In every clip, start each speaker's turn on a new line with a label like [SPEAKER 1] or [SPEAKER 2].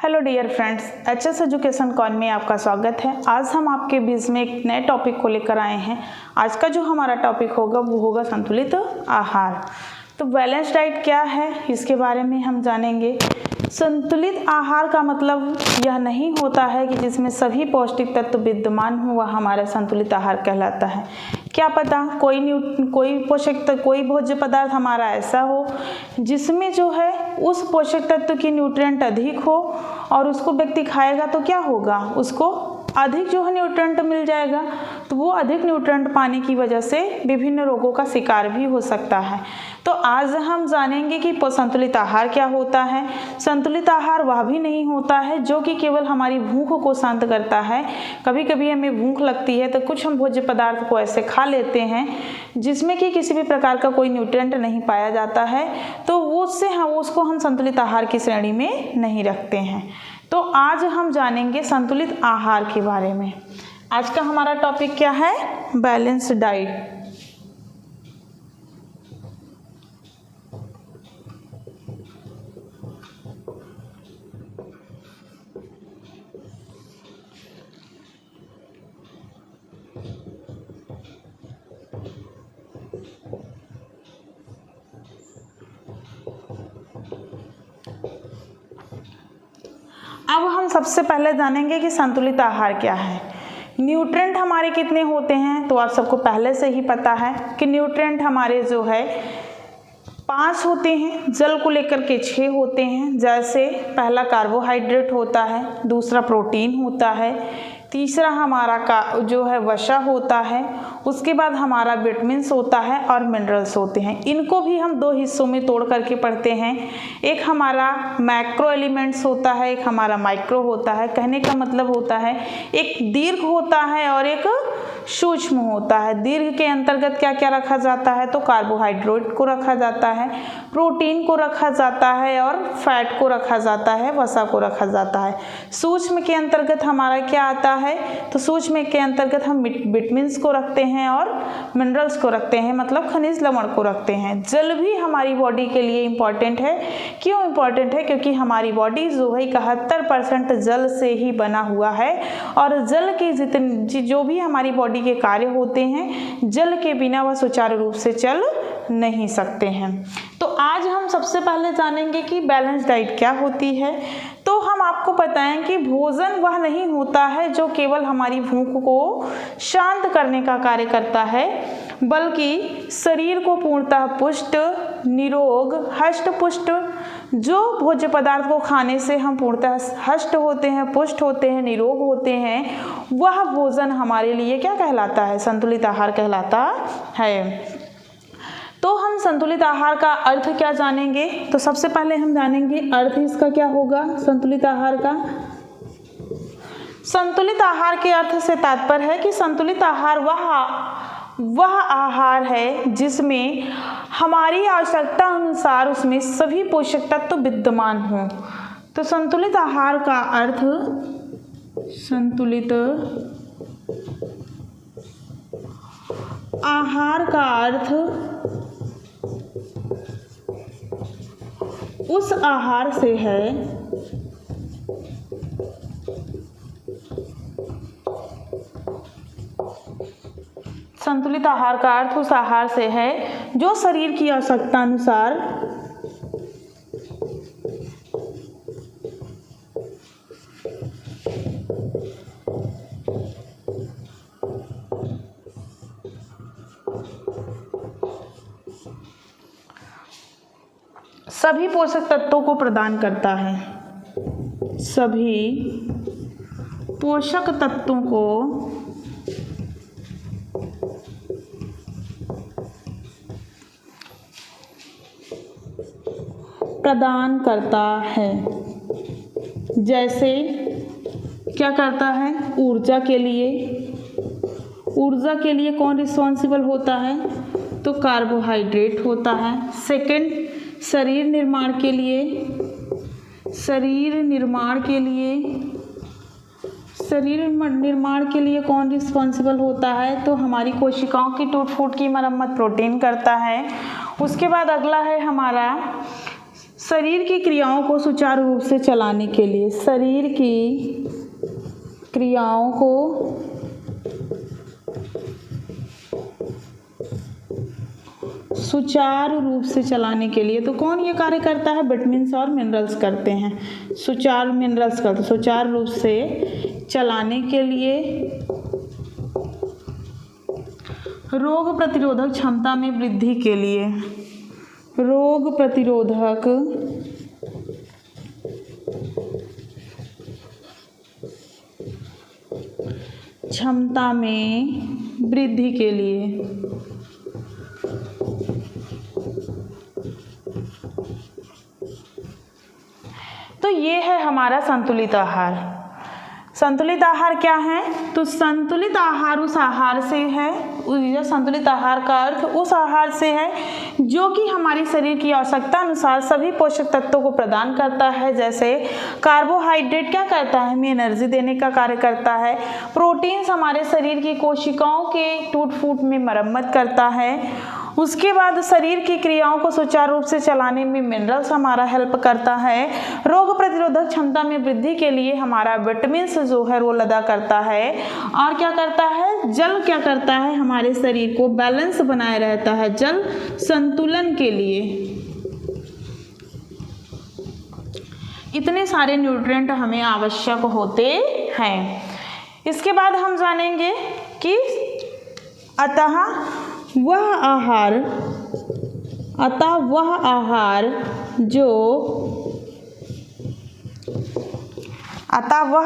[SPEAKER 1] Hello dear friends, HS education corner में आपका स्वागत है। आज हम आपके बीच में एक नए टॉपिक को लेकर आए हैं। आज का जो हमारा टॉपिक होगा वो होगा संतुलित आहार। तो बैलेंस डाइट क्या है इसके बारे में हम जानेंगे। संतुलित आहार का मतलब यह नहीं होता है कि जिसमें सभी पौष्टिक तत्व विद्यमान हो वह हमारा संतुलित आहार कहलाता है। क्या पता कोई भोज्य पदार्थ हमारा ऐसा हो जिसमें जो है उस पोषक तत्व की न्यूट्रिएंट अधिक हो और उसको व्यक्ति खाएगा तो क्या होगा, उसको अधिक जो है न्यूट्रिएंट मिल जाएगा, तो वो अधिक न्यूट्रिएंट पाने की वजह से विभिन्न रोगों का शिकार भी हो सकता है। तो आज हम जानेंगे कि संतुलित आहार क्या होता है। संतुलित आहार वह भी नहीं होता है जो कि केवल हमारी भूख को शांत करता है। कभी कभी हमें भूख लगती है तो कुछ हम भोज्य पदार्थ को ऐसे खा लेते हैं जिसमें कि किसी भी प्रकार का कोई न्यूट्रिएंट नहीं पाया जाता है, तो उसको हम संतुलित आहार की श्रेणी में नहीं रखते हैं। तो आज हम जानेंगे संतुलित आहार के बारे में। आज का हमारा टॉपिक क्या है? Balance diet. अब हम सबसे पहले जानेंगे कि संतुलित आहार क्या है। न्यूट्रिएंट हमारे कितने होते हैं, तो आप सबको पहले से ही पता है कि न्यूट्रिएंट हमारे जो है 5 होते हैं, जल को लेकर के 6 होते हैं। जैसे पहला कार्बोहाइड्रेट होता है, दूसरा प्रोटीन होता है, तीसरा हमारा जो है वसा होता है, उसके बाद हमारा विटामिन्स होता है और मिनरल्स होते हैं। इनको भी हम 2 हिस्सों में तोड़ करके पढ़ते हैं। एक हमारा मैक्रो एलिमेंट्स होता है, एक हमारा माइक्रो होता है। कहने का मतलब होता है एक दीर्घ होता है और एक सूक्ष्म होता है। दीर्घ के अंतर्गत क्या क्या रखा जाता है, तो कार्बोहाइड्रेट को रखा जाता है, प्रोटीन को रखा जाता है और फैट को रखा जाता है, वसा को रखा जाता है। सूक्ष्म के अंतर्गत हमारा क्या आता है, तो सूक्ष्म के अंतर्गत हम विटामिन्स को रखते हैं और मिनरल्स को रखते हैं, मतलब खनिज लवण को रखते हैं। जल भी हमारी बॉडी के लिए इम्पॉर्टेंट है। क्यों इम्पॉर्टेंट है? क्योंकि हमारी बॉडी जो है 71% जल से ही बना हुआ है और जल के जो भी हमारी बॉडी के कार्य होते हैं, जल के बिना वह सुचारू रूप से चल नहीं सकते हैं। तो आज हम सबसे पहले जानेंगे कि बैलेंस डाइट क्या होती है। तो हम आपको बताएं कि भोजन वह नहीं होता है जो केवल हमारी भूख को शांत करने का कार्य करता है, बल्कि शरीर को पूर्णतः पुष्ट, निरोग, हष्ट पुष्ट, जो भोज्य पदार्थ को खाने से हम पूर्णतः हष्ट होते हैं, पुष्ट होते हैं, निरोग होते हैं, वह भोजन हमारे लिए क्या कहलाता है? संतुलित आहार कहलाता है। तो हम संतुलित आहार का अर्थ क्या जानेंगे। तो सबसे पहले हम जानेंगे अर्थ इसका क्या होगा संतुलित आहार का। संतुलित आहार के अर्थ से तात्पर्य है कि संतुलित आहार वह आहार है जिसमें हमारी आवश्यकता अनुसार उसमें सभी पोषक तत्व विद्यमान हों। तो संतुलित आहार का अर्थ, संतुलित आहार का अर्थ उस आहार से है संतुलित आहार का अर्थ उस आहार से है जो शरीर की आवश्यकता अनुसार सभी पोषक तत्वों को प्रदान करता है। सभी पोषक तत्वों को प्रदान करता है। जैसे क्या करता है? ऊर्जा के लिए कौन रिस्पॉन्सिबल होता है? तो कार्बोहाइड्रेट होता है। सेकंड, शरीर निर्माण के लिए कौन रिस्पॉन्सिबल होता है? तो हमारी कोशिकाओं की टूट फूट की मरम्मत प्रोटीन करता है। उसके बाद अगला है हमारा शरीर की क्रियाओं को सुचारू रूप से चलाने के लिए, शरीर की क्रियाओं को सुचारू रूप से चलाने के लिए तो कौन ये कार्य करता है? विटामिन्स और मिनरल्स करते हैं। सुचारू रूप से चलाने के लिए, रोग प्रतिरोधक क्षमता में वृद्धि के लिए, रोग प्रतिरोधक क्षमता में वृद्धि के लिए, तो ये है हमारा संतुलित आहार। संतुलित आहार क्या है? तो संतुलित आहार उस आहार से है, संतुलित आहार का अर्थ उस आहार से है जो कि हमारी शरीर की आवश्यकता अनुसार सभी पोषक तत्वों को प्रदान करता है। जैसे कार्बोहाइड्रेट क्या करता है? हमें एनर्जी देने का कार्य करता है। प्रोटीन्स हमारे शरीर की कोशिकाओं के टूट फूट में मरम्मत करता है। उसके बाद शरीर की क्रियाओं को सुचारू रूप से चलाने में मिनरल्स हमारा हेल्प करता है। रोग प्रतिरोधक क्षमता में वृद्धि के लिए हमारा विटामिन्स जो है रोल अदा करता है। और क्या करता है? जल क्या करता है? हमारे शरीर को बैलेंस बनाए रहता है, जल संतुलन के लिए। इतने सारे न्यूट्रिएंट हमें आवश्यक होते हैं। इसके बाद हम जानेंगे कि अतः वह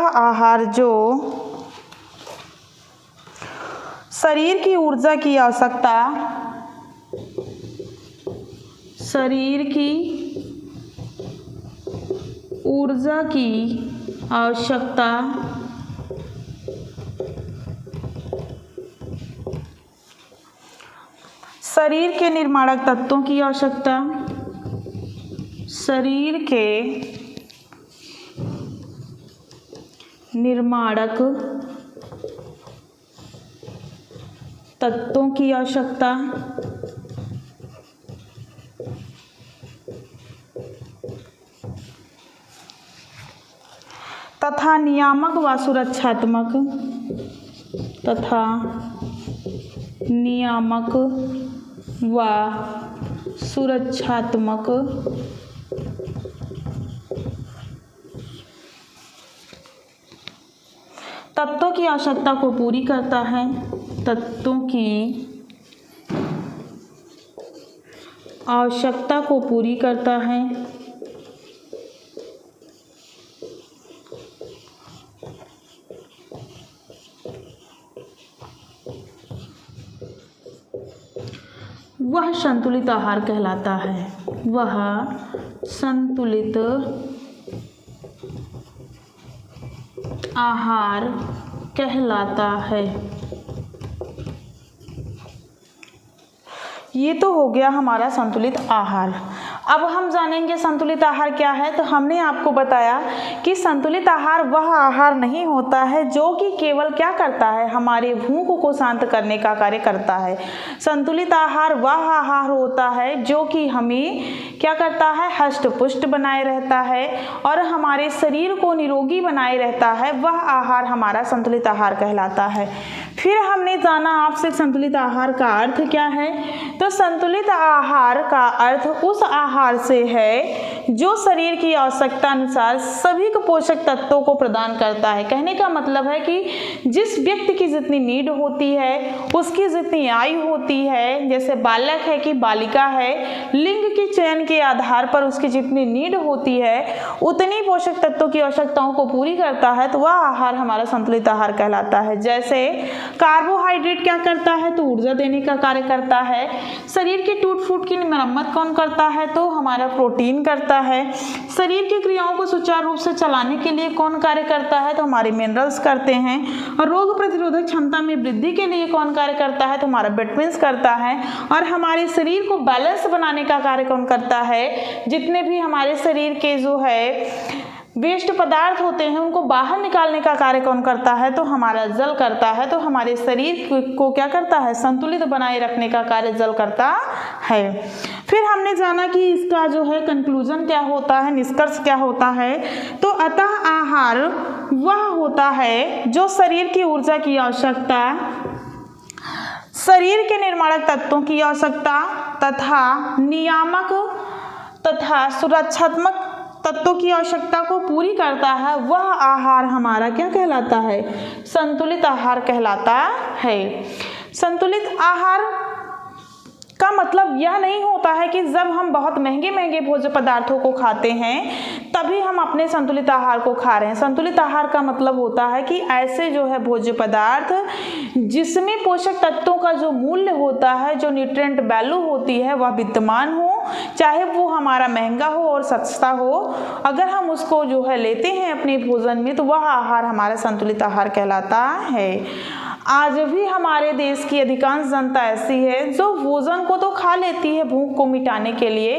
[SPEAKER 1] आहार जो शरीर की ऊर्जा की आवश्यकता, शरीर के निर्माणक तत्वों की आवश्यकता, शरीर के निर्माणक तत्वों की आवश्यकता, तथा नियामक व सुरक्षात्मक तत्वों की आवश्यकता को पूरी करता है। तत्वों की आवश्यकता को पूरी करता है। वह संतुलित आहार कहलाता है। वह संतुलित आहार कहलाता है। ये तो हो गया हमारा संतुलित आहार। अब हम जानेंगे संतुलित आहार क्या है। तो हमने आपको बताया कि संतुलित आहार वह आहार नहीं होता है जो कि केवल क्या करता है, हमारे भूख को शांत करने का कार्य करता है। संतुलित आहार वह आहार होता है जो कि हमें क्या करता है, हष्ट पुष्ट बनाए रहता है और हमारे शरीर को निरोगी बनाए रहता है। वह आहार हमारा संतुलित आहार कहलाता है। फिर हमने जाना आपसे संतुलित आहार का अर्थ क्या है। तो संतुलित आहार का अर्थ उस आहार से है जो शरीर की आवश्यकता अनुसार सभी को पोषक तत्वों को प्रदान करता है। कहने का मतलब है कि जिस व्यक्ति की जितनी नीड होती है, उसकी जितनी आयु होती है, जैसे बालक है कि बालिका है, लिंग के चयन के आधार पर उसकी जितनी नीड होती है उतनी पोषक तत्वों की आवश्यकताओं को पूरी करता है, तो वह आहार हमारा संतुलित आहार कहलाता है। जैसे कार्बोहाइड्रेट क्या करता है, तो ऊर्जा देने का कार्य करता है। शरीर के टूट फूट की मरम्मत कौन करता है, तो हमारा प्रोटीन करता है। शरीर की क्रियाओं को सुचारू रूप से चलाने के लिए कौन कार्य करता है, तो हमारे मिनरल्स करते हैं। और रोग प्रतिरोधक क्षमता में वृद्धि के लिए कौन कार्य करता है, तो हमारा विटामिन्स करता है। और हमारे शरीर को बैलेंस बनाने का कार्य कौन करता है, जितने भी हमारे शरीर के जो है वेस्ट पदार्थ होते हैं उनको बाहर निकालने का कार्य कौन करता है? तो हमारा जल करता है। तो हमारे शरीर को क्या करता है? संतुलित बनाए रखने का कार्य जल करता है। फिर हमने जाना कि इसका जो है कंक्लूजन क्या होता है, निष्कर्ष क्या होता है। तो अतः आहार वह होता है जो शरीर की ऊर्जा की आवश्यकता, शरीर के निर्माणक तत्वों की आवश्यकता तथा नियामक तथा सुरक्षात्मक तत्वों की आवश्यकता को पूरी करता है। वह आहार हमारा क्या कहलाता है? संतुलित आहार कहलाता है। संतुलित आहार का मतलब यह नहीं होता है कि जब हम बहुत महंगे महंगे भोज्य पदार्थों को खाते हैं तभी हम अपने संतुलित आहार को खा रहे हैं। संतुलित आहार का मतलब होता है कि ऐसे जो है भोज्य पदार्थ जिसमें पोषक तत्वों का जो मूल्य होता है, जो न्यूट्रिएंट वैल्यू होती है, वह विद्यमान हो, चाहे वो हमारा महंगा हो और सस्ता हो। अगर हम उसको जो है लेते हैं अपने भोजन में तो वह आहार हमारा संतुलित आहार कहलाता है। आज भी हमारे देश की अधिकांश जनता ऐसी है जो भोजन को तो खा लेती है भूख को मिटाने के लिए,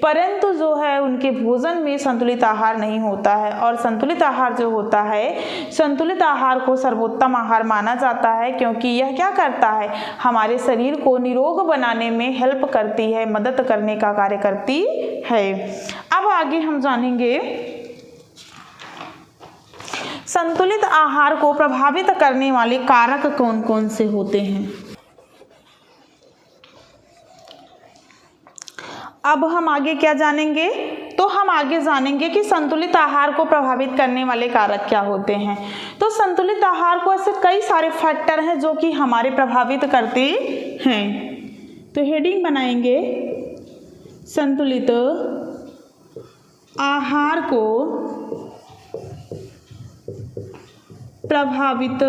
[SPEAKER 1] परंतु जो है उनके भोजन में संतुलित आहार नहीं होता है। और संतुलित आहार जो होता है, संतुलित आहार को सर्वोत्तम आहार माना जाता है, क्योंकि यह क्या करता है? हमारे शरीर को निरोग बनाने में हेल्प करती है, मदद करने का कार्य करती है। अब आगे हम जानेंगे संतुलित आहार को प्रभावित करने वाले कारक कौन कौन से होते हैं। अब हम आगे क्या जानेंगे? तो हम आगे जानेंगे कि संतुलित आहार को प्रभावित करने वाले कारक क्या होते हैं। तो संतुलित आहार को ऐसे कई सारे फैक्टर हैं जो कि हमारे प्रभावित करते हैं। तो हेडिंग बनाएंगे संतुलित आहार को प्रभावित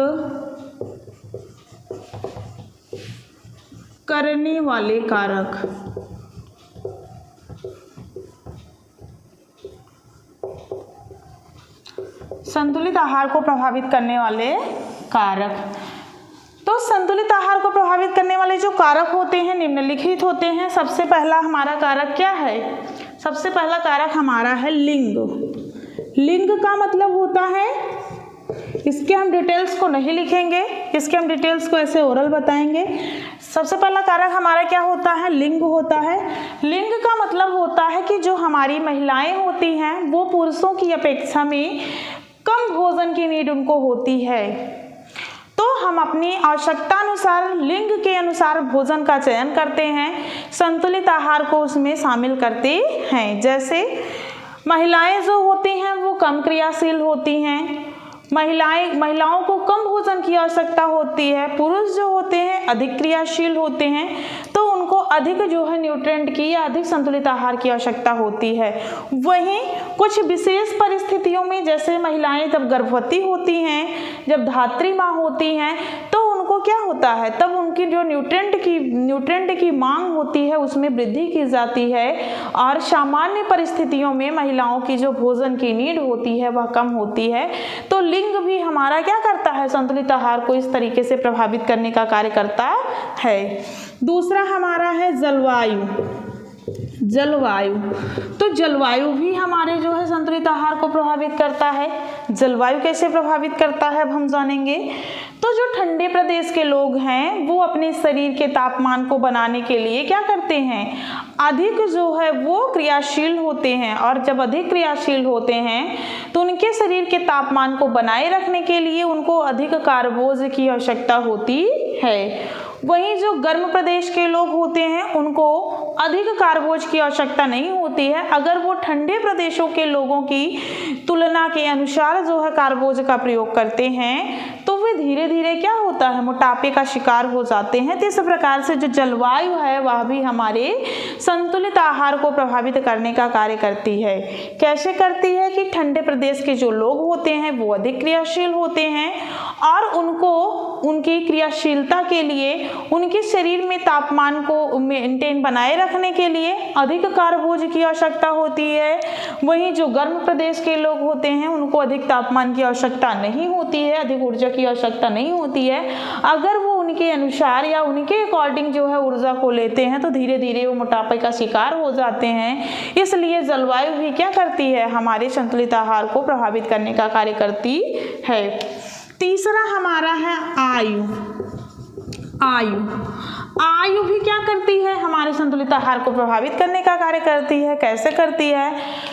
[SPEAKER 1] करने वाले कारक। संतुलित आहार को प्रभावित करने वाले कारक। तो संतुलित आहार को प्रभावित करने वाले जो कारक होते हैं निम्नलिखित होते हैं। सबसे पहला हमारा कारक क्या है? सबसे पहला कारक हमारा है लिंग। लिंग का मतलब होता है, इसके हम डिटेल्स को नहीं लिखेंगे, इसके हम डिटेल्स को ऐसे ओरल बताएंगे। सबसे पहला कारक हमारा क्या होता है? लिंग होता है। लिंग का मतलब होता है कि जो हमारी महिलाएं होती हैं वो पुरुषों की अपेक्षा में कम भोजन की नीड उनको होती है, तो हम अपनी आवश्यकता अनुसार लिंग के अनुसार भोजन का चयन करते हैं, संतुलित आहार को उसमें शामिल करते हैं। जैसे महिलाएं जो होती हैं वो कम क्रियाशील होती हैं, महिलाओं को कम भोजन की आवश्यकता होती है। पुरुष जो होते हैं अधिक क्रियाशील होते हैं, तो उनको अधिक जो है न्यूट्रिएंट की या अधिक संतुलित आहार की आवश्यकता होती है। वहीं कुछ विशेष परिस्थितियों में, जैसे महिलाएं जब गर्भवती होती हैं, जब धात्री माँ होती हैं, तो उनको क्या होता है, तब उनकी जो न्यूट्रिएंट की मांग होती है उसमें वृद्धि की जाती है, और सामान्य परिस्थितियों में महिलाओं की जो भोजन की नीड होती है वह कम होती है। तो लिंग भी हमारा क्या करता है? संतुलित आहार को इस तरीके से प्रभावित करने का कार्य करता है। दूसरा हमारा है जलवायु। तो जलवायु भी हमारे जो है संतुलित आहार को प्रभावित करता है। जलवायु कैसे प्रभावित करता है अब हम जानेंगे। तो जो ठंडे प्रदेश के लोग हैं वो अपने शरीर के तापमान को बनाने के लिए क्या करते हैं? अधिक जो है वो क्रियाशील होते हैं, और जब अधिक क्रियाशील होते हैं तो उनके शरीर के तापमान को बनाए रखने के लिए उनको अधिक कार्बोज की आवश्यकता होती है। वहीं जो गर्म प्रदेश के लोग होते हैं उनको अधिक कार्बोज की आवश्यकता नहीं होती है। अगर वो ठंडे प्रदेशों के लोगों की तुलना के अनुसार जो है कार्बोज का प्रयोग करते हैं तो वे धीरे धीरे क्या होता है? मोटापे का शिकार हो जाते हैं। तो इस प्रकार से जो जलवायु है वह भी हमारे संतुलित आहार को प्रभावित करने का कार्य करती है। कैसे करती है? कि ठंडे प्रदेश के जो लोग होते हैं वो अधिक क्रियाशील होते हैं, और उनको उनकी क्रियाशीलता के लिए उनके शरीर में तापमान को मेंटेन बनाए रखने के लिए अधिक कार्बोज की आवश्यकता होती है। वहीं जो गर्म प्रदेश के लोग होते हैं उनको अधिक तापमान की आवश्यकता नहीं होती है, अधिक ऊर्जा की आवश्यकता नहीं होती है। अगर वो के अनुसार या उनके अकॉर्डिंग जो है ऊर्जा को लेते हैं तो धीरे धीरे वो मोटापे का शिकार हो जाते हैं। इसलिए जलवायु भी क्या करती है, हमारे संतुलित आहार को प्रभावित करने का कार्य करती है। तीसरा हमारा है आयु। आयु भी क्या करती है, हमारे संतुलित आहार को प्रभावित करने का कार्य करती है। कैसे करती है,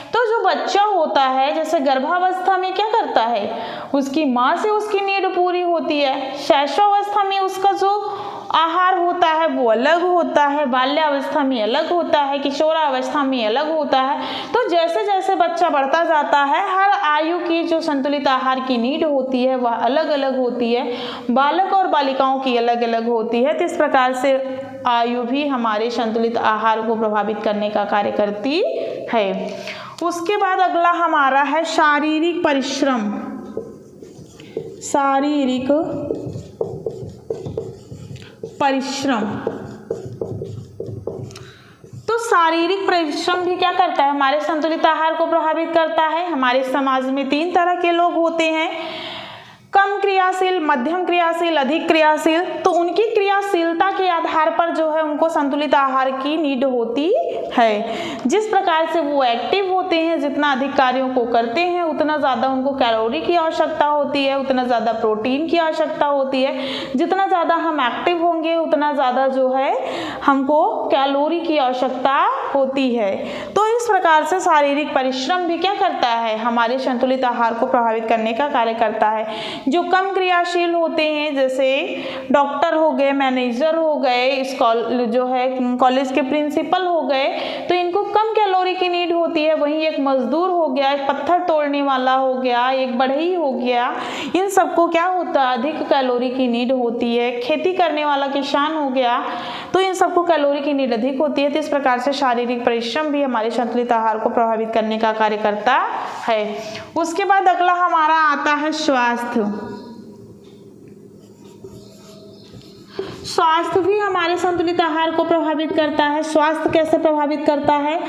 [SPEAKER 1] तो जो बच्चा होता है जैसे गर्भावस्था में क्या करता है, उसकी माँ से उसकी नीड पूरी होती है। शैशवावस्था में उसका जो आहार होता है वो अलग होता है, बाल्यावस्था में अलग होता है, किशोरावस्था में अलग होता है। तो जैसे जैसे बच्चा बढ़ता जाता है हर आयु की जो संतुलित आहार की नीड होती है वह अलग अलग होती है, बालक और बालिकाओं की अलग अलग होती है। तो इस प्रकार से आयु भी हमारे संतुलित आहार को प्रभावित करने का कार्य करती है। उसके बाद अगला हमारा है शारीरिक परिश्रम। शारीरिक परिश्रम, तो शारीरिक परिश्रम भी क्या करता है, हमारे संतुलित आहार को प्रभावित करता है। हमारे समाज में 3 तरह के लोग होते हैं, कम क्रियाशील, मध्यम क्रियाशील, अधिक क्रियाशील। तो उनकी क्रियाशीलता के आधार पर जो है उनको संतुलित आहार की नीड होती है। जिस प्रकार से वो एक्टिव होते हैं, जितना अधिक कार्यों को करते हैं उतना ज़्यादा उनको कैलोरी की आवश्यकता होती है, उतना ज़्यादा प्रोटीन की आवश्यकता होती है। जितना ज़्यादा हम एक्टिव होंगे उतना ज़्यादा जो है हमको कैलोरी की आवश्यकता होती है। तो इस प्रकार से शारीरिक परिश्रम भी क्या करता है, हमारे संतुलित आहार को प्रभावित करने का कार्य करता है। जो कम क्रियाशील होते हैं जैसे डॉक्टर हो गए, मैनेजर हो गए, जो है कॉलेज के प्रिंसिपल हो गए, तो इनको कम कैलोरी की नीड होती है। वहीं एक मजदूर हो गया, एक पत्थर तोड़ने वाला हो गया, एक बढ़ई हो गया, इन सबको क्या होता है, अधिक कैलोरी की नीड होती है। खेती करने वाला किसान हो गया तो इन सबको कैलोरी की नीड अधिक होती है। तो इस प्रकार से शारीरिक परिश्रम भी हमारे संतुलित आहार को प्रभावित करने का कार्य करता है। उसके बाद अगला हमारा आता है स्वास्थ्य। स्वास्थ्य भी हमारे संतुलित आहार को प्रभावित करता है। स्वास्थ्य कैसे प्रभावित करता है,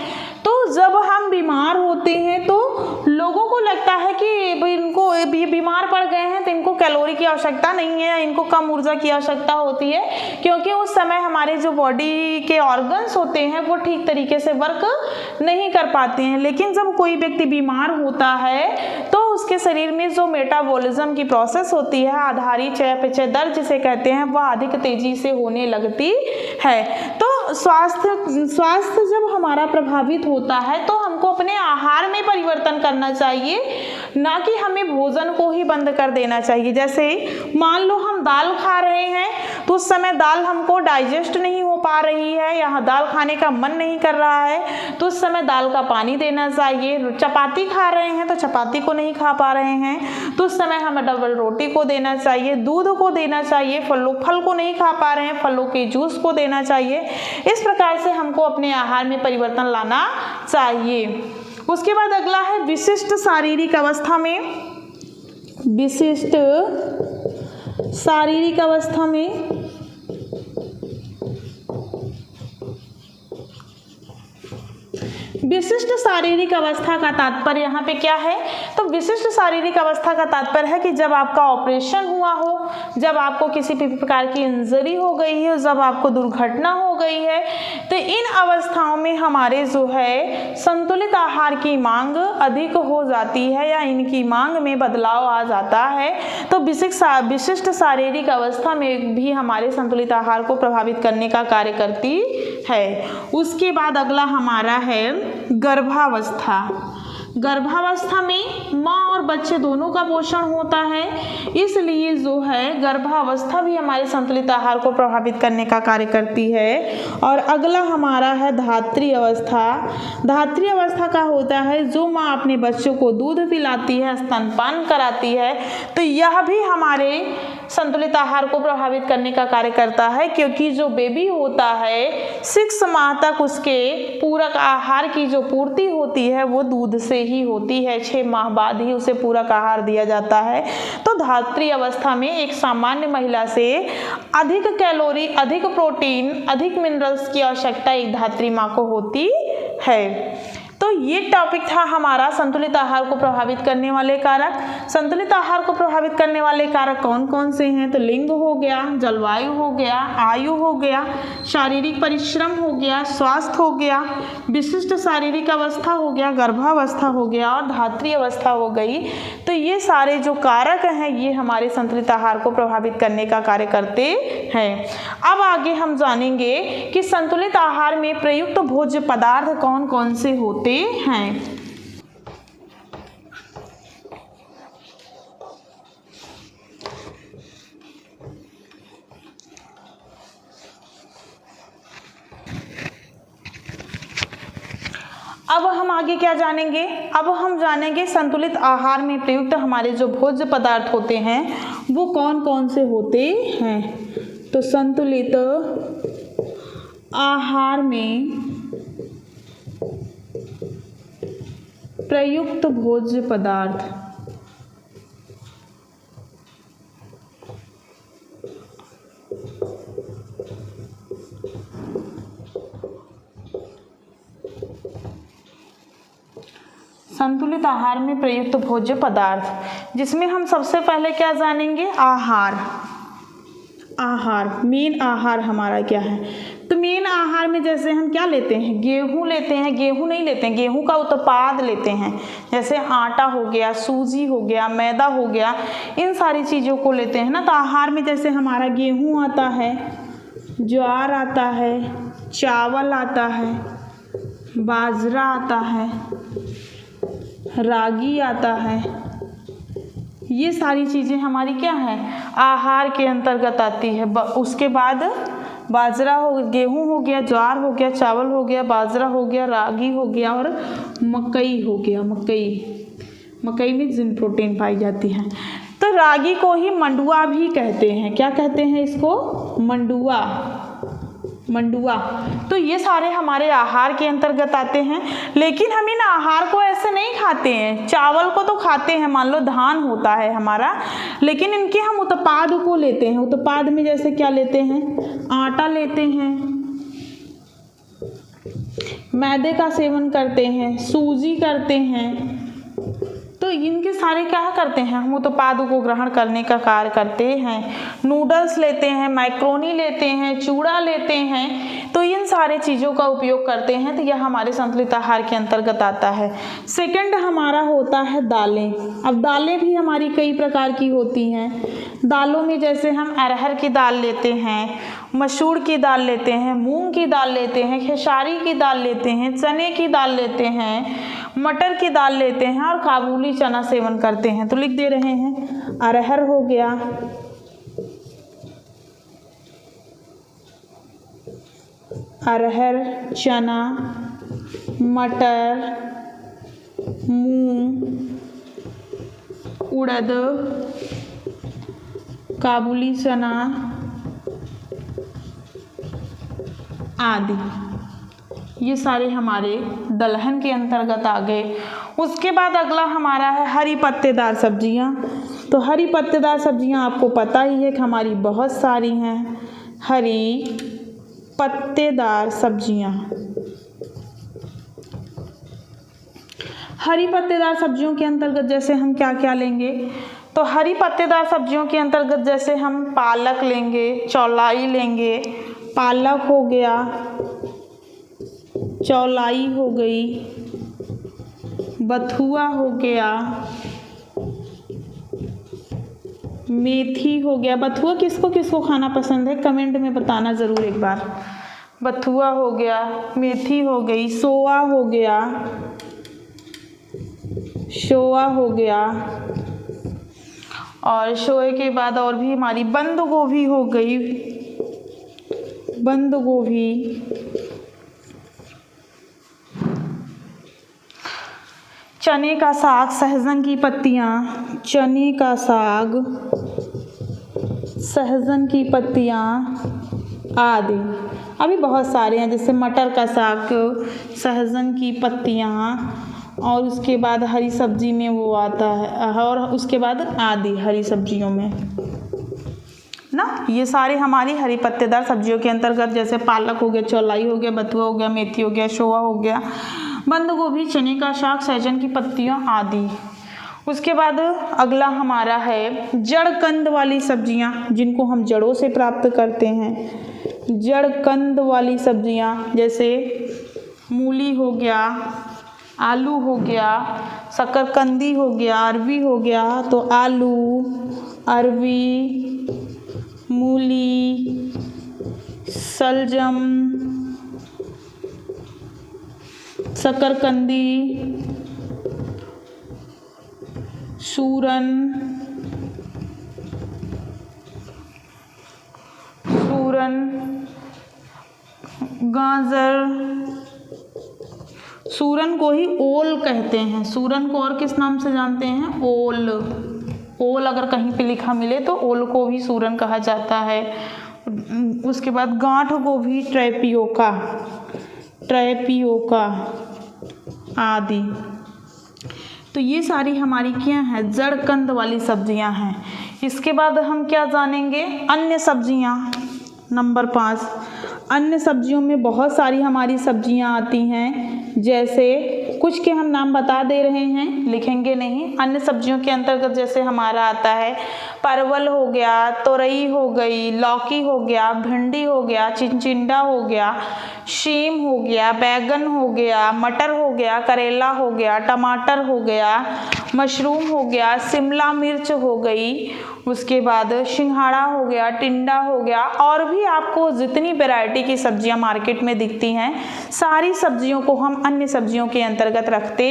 [SPEAKER 1] तो जब हम बीमार होते हैं तो लोगों को लगता है कि इनको बीमार पड़ गए हैं तो इनको कैलोरी की आवश्यकता नहीं है, इनको कम ऊर्जा की आवश्यकता होती है, क्योंकि उस समय हमारे जो बॉडी के ऑर्गन्स होते हैं वो ठीक तरीके से वर्क नहीं कर पाते हैं। लेकिन जब कोई व्यक्ति बीमार होता है तो उसके शरीर में जो मेटाबॉलिज्म की प्रोसेस होती है, आधारी चयापचय दर जिसे कहते हैं, वह अधिक तेजी से होने लगती है। तो स्वास्थ्य जब हमारा प्रभावित होता है तो हमको अपने आहार में परिवर्तन करना चाहिए, ना कि हमें भोजन को ही बंद कर देना चाहिए। जैसे मान लो हम दाल खा रहे हैं तो उस समय दाल हमको डाइजेस्ट नहीं हो पा रही है, यहाँ दाल खाने का मन नहीं कर रहा है, तो उस समय दाल का पानी देना चाहिए। चपाती खा रहे हैं तो चपाती को नहीं खा पा रहे हैं तो उस समय हमें डबल रोटी को देना चाहिए, दूध को देना चाहिए। फल को नहीं खा पा रहे हैं, फलों के जूस को देना चाहिए। इस प्रकार से हमको अपने आहार में परिवर्तन लाना चाहिए। उसके बाद अगला है विशिष्ट शारीरिक अवस्था में। विशिष्ट शारीरिक अवस्था में विशिष्ट शारीरिक अवस्था का तात्पर्य यहाँ पे क्या है, तो विशिष्ट शारीरिक अवस्था का तात्पर्य है कि जब आपका ऑपरेशन हुआ हो, जब आपको किसी भी प्रकार की इंजरी हो गई है, जब आपको दुर्घटना हो गई है, तो इन अवस्थाओं में हमारे जो है संतुलित आहार की मांग अधिक हो जाती है या इनकी मांग में बदलाव आ जाता है। तो विशिष्ट शारीरिक अवस्था में भी हमारे संतुलित आहार को प्रभावित करने का कार्य करती है। उसके बाद अगला हमारा है गर्भावस्था। गर्भावस्था में माँ और बच्चे दोनों का पोषण होता है, इसलिए जो है गर्भावस्था भी हमारे संतुलित आहार को प्रभावित करने का कार्य करती है। और अगला हमारा है धात्री अवस्था। धात्री अवस्था का होता है जो माँ अपने बच्चों को दूध पिलाती है, स्तनपान कराती है, तो यह भी हमारे संतुलित आहार को प्रभावित करने का कार्य करता है, क्योंकि जो बेबी होता है 6 माह तक उसके पूरक आहार की जो पूर्ति होती है वो दूध से ही होती है। 6 माह बाद ही उसे पूरक आहार दिया जाता है। तो धात्री अवस्था में एक सामान्य महिला से अधिक कैलोरी, अधिक प्रोटीन, अधिक मिनरल्स की आवश्यकता एक धात्री माँ को होती है। तो ये टॉपिक था हमारा संतुलित आहार को प्रभावित करने वाले कारक। संतुलित आहार को प्रभावित करने वाले कारक कौन कौन से हैं? तो लिंग हो गया, जलवायु हो गया, आयु हो गया, शारीरिक परिश्रम हो गया, स्वास्थ्य हो गया, विशिष्ट शारीरिक अवस्था हो गया, गर्भावस्था हो गया और धात्री अवस्था हो गई। तो ये सारे जो कारक हैं ये हमारे संतुलित आहार को प्रभावित करने का कार्य करते हैं। अब आगे हम जानेंगे कि संतुलित आहार में प्रयुक्त भोज्य पदार्थ कौन कौन से होते हैं। अब हम आगे क्या जानेंगे? अब हम जानेंगे संतुलित आहार में प्रयुक्त हमारे जो भोज्य पदार्थ होते हैं वो कौन कौन से होते हैं। तो संतुलित आहार में प्रयुक्त भोज्य पदार्थ संतुलित आहार में प्रयुक्त भोज्य पदार्थ, जिसमें हम सबसे पहले क्या जानेंगे? आहार। आहार, मेन आहार हमारा क्या है? तो मेन आहार में जैसे हम क्या लेते हैं? गेहूं लेते हैं, गेहूं नहीं लेते हैं, गेहूं का उत्पाद लेते हैं, जैसे आटा हो गया, सूजी हो गया, मैदा हो गया, इन सारी चीज़ों को लेते हैं ना। तो आहार में जैसे हमारा गेहूं आता है, ज्वार आता है, चावल आता है, बाजरा आता है, रागी आता है, ये सारी चीज़ें हमारी क्या है? आहार के अंतर्गत आती है। उसके बाद बाजरा हो, गेहूं हो गया, ज्वार हो गया, चावल हो गया, बाजरा हो गया, रागी हो गया और मकई हो गया। मकई में जिंक प्रोटीन पाई जाती है। तो रागी को ही मंडुआ भी कहते हैं। क्या कहते हैं इसको? मंडुआ। तो ये सारे हमारे आहार के अंतर्गत आते हैं। लेकिन हम इन आहार को ऐसे नहीं खाते हैं। चावल को तो खाते हैं, मान लो धान होता है हमारा, लेकिन इनके हम उत्पाद को लेते हैं। उत्पाद में जैसे क्या लेते हैं? आटा लेते हैं, मैदे का सेवन करते हैं, सूजी करते हैं। तो इनके सारे क्या करते हैं? हम उत्पाद को ग्रहण करने का कार्य करते हैं। नूडल्स लेते हैं, मैक्रोनी लेते हैं, चूड़ा लेते हैं। तो इन सारे चीज़ों का उपयोग करते हैं। तो यह हमारे संतुलित आहार के अंतर्गत आता है। सेकंड हमारा होता है दालें। अब दालें भी हमारी कई प्रकार की होती हैं। दालों में जैसे हम अरहर की दाल लेते हैं, मसूर की दाल लेते हैं, मूंग की दाल लेते हैं, खेसारी की दाल लेते हैं, चने की दाल लेते हैं, मटर की दाल लेते हैं और काबुली चना सेवन करते हैं। तो लिख दे रहे हैं, अरहर हो गया, अरहर, चना, मटर, मूंग, उड़द, काबुली चना आदि, ये सारे हमारे दलहन के अंतर्गत आ गए। उसके बाद अगला हमारा है हरी पत्तेदार सब्जियां। तो हरी पत्तेदार सब्जियां आपको पता ही है कि हमारी बहुत सारी हैं। हरी पत्तेदार सब्जियां, हरी पत्तेदार सब्जियों के अंतर्गत जैसे हम क्या क्या लेंगे? तो हरी पत्तेदार सब्जियों के अंतर्गत जैसे हम पालक लेंगे, चौलाई लेंगे, पालक हो गया, चौलाई हो गई, बथुआ हो गया, मेथी हो गया। बथुआ किसको किसको खाना पसंद है कमेंट में बताना ज़रूर एक बार। बथुआ हो गया, मेथी हो गई, सोआ हो गया, शोआ हो गया, और शोए के बाद और भी हमारी बंद गोभी हो गई, बंद गोभी, चने का साग, सहजन की पत्तियाँ, चने का साग, सहजन की पत्तियाँ आदि। अभी बहुत सारे हैं जैसे मटर का साग, सहजन की पत्तियाँ, और उसके बाद हरी सब्जी में वो आता है, और उसके बाद आदि हरी सब्जियों में ना। ये सारे हमारी हरी पत्तेदार सब्जियों के अंतर्गत, जैसे पालक हो गया, चौलाई हो गया, बथुआ हो गया, मेथी हो गया, शोआ हो गया, बंद गोभी, चने का शाक, सहजन की पत्तियां आदि। उसके बाद अगला हमारा है जड़ कंद वाली सब्जियां, जिनको हम जड़ों से प्राप्त करते हैं। जड़ कंद वाली सब्जियां जैसे मूली हो गया, आलू हो गया, शकरकंदी हो गया, अरवी हो गया। तो आलू, अरवी, मूली, शलजम, शकरकंदी, सूरन, गाजर, सूरन को ही ओल कहते हैं। सूरन को और किस नाम से जानते हैं? ओल। ओल अगर कहीं पे लिखा मिले तो ओल को भी सूरन कहा जाता है। उसके बाद गांठ गोभी, ट्रैपियोका आदि। तो ये सारी हमारी क्या हैं? जड़ कंद वाली सब्जियां हैं। इसके बाद हम क्या जानेंगे? अन्य सब्जियां। नंबर 5, अन्य सब्जियों में बहुत सारी हमारी सब्जियां आती हैं, जैसे कुछ के हम नाम बता दे रहे हैं, लिखेंगे नहीं। अन्य सब्जियों के अंतर्गत जैसे हमारा आता है परवल हो गया, तोरई हो गई, लौकी हो गया, भिंडी हो गया, चिचिंडा हो गया, सेम हो गया, बैगन हो गया, मटर हो गया, करेला हो गया, टमाटर हो गया, मशरूम हो गया, शिमला मिर्च हो गई। उसके बाद सिंघाड़ा हो गया, टिंडा हो गया, और भी आपको जितनी वैरायटी की सब्जियां मार्केट में दिखती हैं, सारी सब्जियों को हम अन्य सब्जियों के अंतर्गत रखते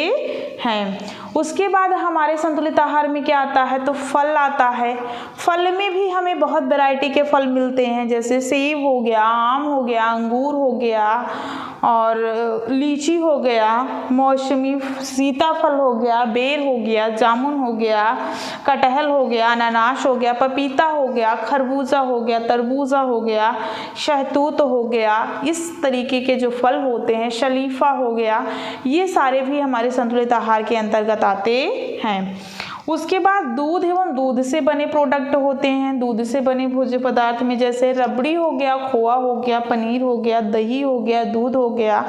[SPEAKER 1] हैं। उसके बाद हमारे संतुलित आहार में क्या आता है? तो फल आता है। फल में भी हमें बहुत वैरायटी के फल मिलते हैं, जैसे सेब हो गया, आम हो गया, अंगूर हो गया, और लीची हो गया, मौसमी सीताफल हो गया, बेर हो गया, जामुन हो गया, कटहल हो गया, अनानास हो गया, पपीता हो गया, खरबूजा हो गया, तरबूजा हो गया, शहतूत हो गया। इस तरीके के जो फल होते हैं, शलीफा हो गया, ये सारे भी हमारे संतुलित आहार के अंतर्गत आते हैं। उसके बाद दूध एवं दूध से बने प्रोडक्ट होते हैं। दूध से बने भोज्य पदार्थ में जैसे रबड़ी हो गया, खोआ हो गया, पनीर हो गया, दही हो गया, दूध हो गया,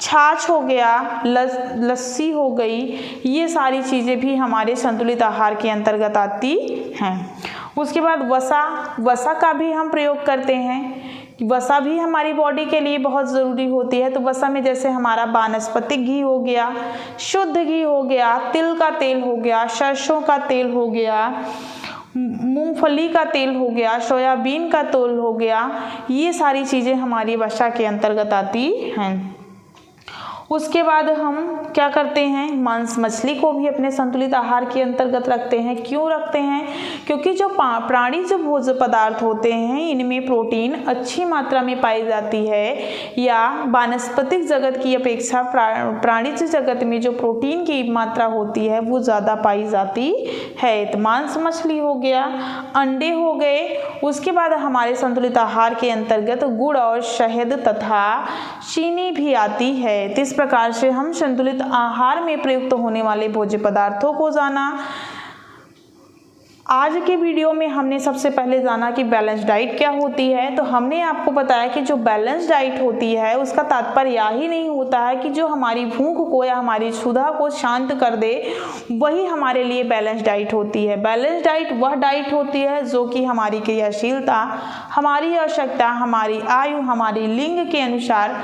[SPEAKER 1] छाछ हो गया, लस्सी हो गई। ये सारी चीज़ें भी हमारे संतुलित आहार के अंतर्गत आती हैं। उसके बाद वसा का भी हम प्रयोग करते हैं। वसा भी हमारी बॉडी के लिए बहुत ज़रूरी होती है। तो वसा में जैसे हमारा वानस्पतिक घी हो गया, शुद्ध घी हो गया, तिल का तेल हो गया, सरसों का तेल हो गया, मूंगफली का तेल हो गया, सोयाबीन का तेल हो गया, ये सारी चीज़ें हमारी वसा के अंतर्गत आती हैं। उसके बाद हम क्या करते हैं? मांस मछली को भी अपने संतुलित आहार के अंतर्गत रखते हैं। क्यों रखते हैं? क्योंकि जो प्राणी जो भोज्य पदार्थ होते हैं, इनमें प्रोटीन अच्छी मात्रा में पाई जाती है, या वानस्पतिक जगत की अपेक्षा प्राणिज जगत में जो प्रोटीन की मात्रा होती है वो ज़्यादा पाई जाती है। तो मांस मछली हो गया, अंडे हो गए। उसके बाद हमारे संतुलित आहार के अंतर्गत गुड़ और शहद तथा चीनी भी आती है। इस प्रकार से हम संतुलित आहार में प्रयुक्त होने वाले भोज्य पदार्थों को जाना। आज के वीडियो में हमने सबसे पहले जाना कि बैलेंस डाइट क्या होती है। तो हमने आपको बताया कि जो बैलेंस डाइट होती है उसका तात्पर्य यह ही नहीं होता है कि जो हमारी भूख को या हमारी क्षुधा को शांत कर दे, वही हमारे लिए बैलेंस डाइट होती है। बैलेंस डाइट वह डाइट होती है जो कि हमारी क्रियाशीलता, हमारी आवश्यकता, हमारी आयु, हमारी लिंग के अनुसार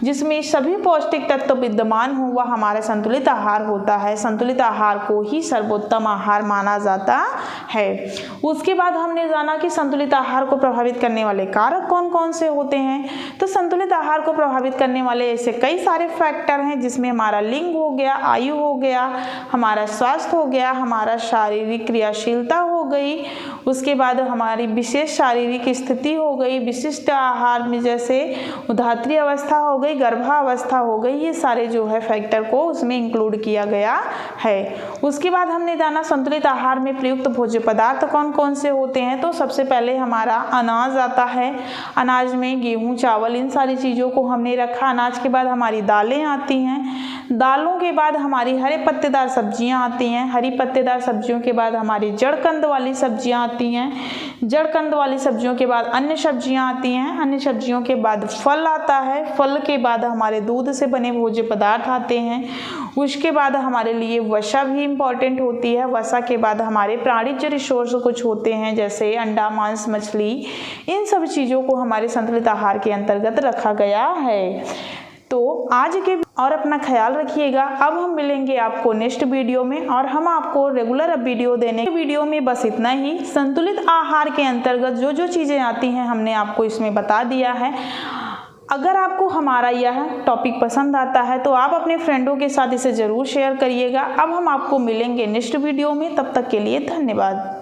[SPEAKER 1] जिसमें सभी पौष्टिक तत्व विद्यमान हो, वह हमारा संतुलित आहार होता है। संतुलित आहार को ही सर्वोत्तम आहार माना जाता है। उसके बाद हमने जाना कि संतुलित आहार को प्रभावित करने वाले कारक कौन कौन से होते हैं। तो संतुलित आहार को प्रभावित करने वाले ऐसे कई सारे फैक्टर हैं, जिसमें हमारा लिंग हो गया, आयु हो गया, हमारा स्वास्थ्य हो गया, हमारा शारीरिक क्रियाशीलता हो गई, उसके बाद हमारी विशेष शारीरिक स्थिति हो गई, विशिष्ट आहार में जैसे उधात्री अवस्था हो गई, गर्भावस्था हो गई, ये सारे जो है फैक्टर को उसमें इंक्लूड किया गया है। उसके बाद हमने जाना संतुलित आहार में प्रयुक्त भोज्य पदार्थ कौन कौन से होते हैं, तो सबसे पहले हमारा अनाज आता है। अनाज में गेहूँ, चावल, इन सारी चीज़ों को हमने रखा। अनाज के बाद हमारी दालें आती हैं। दालों के बाद हमारी हरे पत्तेदार सब्जियां आती हैं। हरी पत्तेदार सब्जियों के बाद हमारी जड़ कंद वाली सब्जियां आती हैं। जड़ कंद वाली सब्जियों के बाद अन्य सब्जियां आती हैं। अन्य सब्जियों के बाद फल आता है। फल के बाद हमारे दूध से बने भोज्य पदार्थ आते हैं। उसके बाद हमारे लिए वसा भी इम्पॉर्टेंट होती है। वसा के बाद हमारे प्राणिज रिसोर्स कुछ होते हैं, जैसे अंडा, मांस, मछली। इन सब चीज़ों को हमारे संतुलित आहार के अंतर्गत रखा गया है। तो आज के और अपना ख्याल रखिएगा। अब हम मिलेंगे आपको नेक्स्ट वीडियो में, और हम आपको रेगुलर अब वीडियो देने के वीडियो में बस इतना ही। संतुलित आहार के अंतर्गत जो जो चीज़ें आती हैं हमने आपको इसमें बता दिया है। अगर आपको हमारा यह टॉपिक पसंद आता है तो आप अपने फ्रेंडों के साथ इसे ज़रूर शेयर करिएगा। अब हम आपको मिलेंगे नेक्स्ट वीडियो में, तब तक के लिए धन्यवाद।